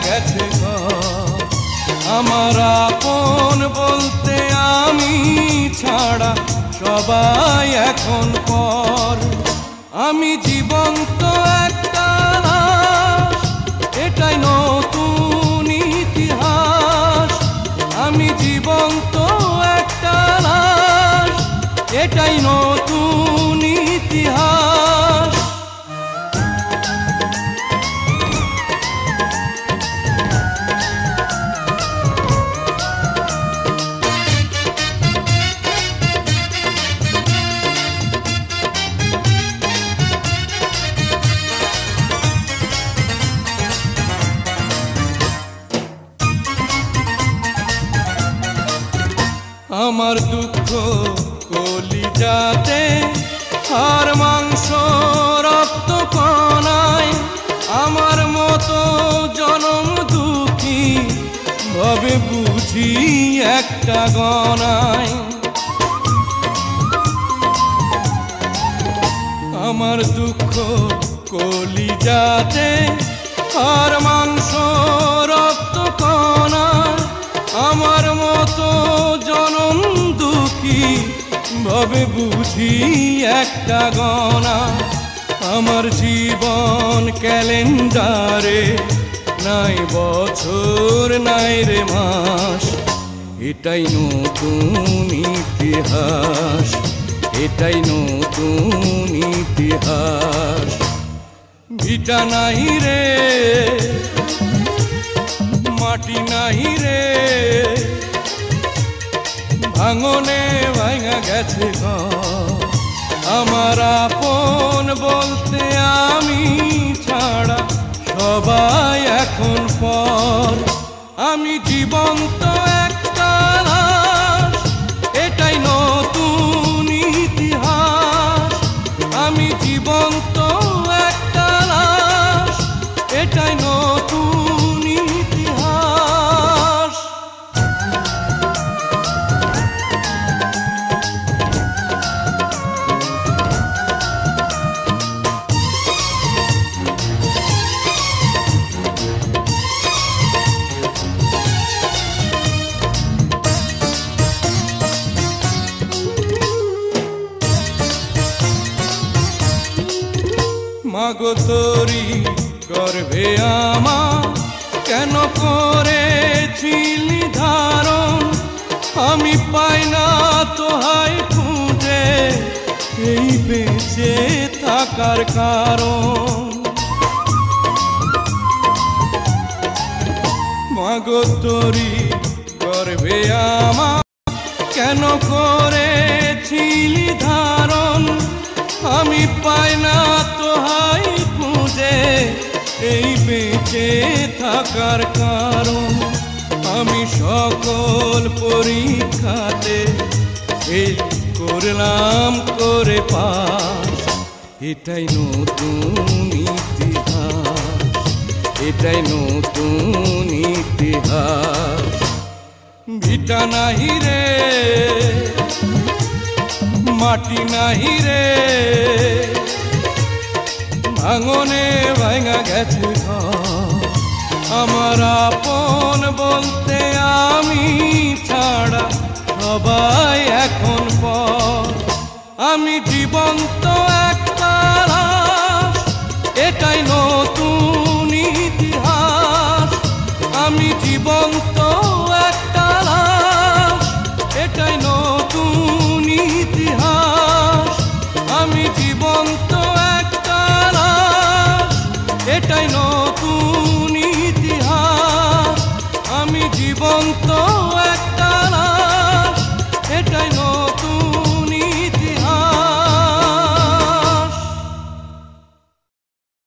গেছে ঘর। আমার আপন বলতে আমি ছাড়া সবাই এখন পর। আমি জীবন্ত একটা লাশ, এটাই নতুন ইতিহাস। আমি জীবন্ত একটা লাশ, এটাই নতুন ইতিহাস। আমার দুঃখ কলিজাতে, আর মাংস রক্ত কণায়, আমার মতো জনম দুঃখী ভাবে বুঝি একটা গণায়। আমার দুঃখ কলিজাতে, আর মাংস রক্ত কণায়, আমার মতো জনম দুঃখী ভাবে বুঝি একটা গণা। আমার জীবন ক্যালেন্ডারে নাই বছর নাই রে মাস, এটাই নতুন ইতিহাস, এটাই নতুন ইতিহাস। ভিটা নাই রে, মাটি নাই রে, ভাঙনে ভাঙা গেছে ঘর। আমার আপন বলতে আমি ছাড়া সবাই এখন পর। আমি জীবন্ত একটা লাশ, এটাই নতুন ইতিহাস। আমি জীবন্ত একটা লাশ, এটাই নতুন ইতিহাস। মাগো তোরি গর্ভে আমার কেন করেছিলি ধারণ, আমি পাই না তোহাই খুঁজে এই বেঁচে থাকার কারণ। মাগো তোরি গর্ভে আমার কেন করেছিলি ধারণ, আমি পাই না তোহাই খুঁজে এই বেঁচে থাকার কারণ। আমি সকল পরীক্ষাতে ফেল করলাম করে পাস, এটাই নতুন ইতিহাস, এটাই নতুন ইতিহাস। ভিটা নাহি রে, মাটি নাহি রে, ভাঙনে ভাঙা গেছে ঘর। আমার আপন বলতে আমি ছাড়া সবাই এখন পর। আমি জীবন্ত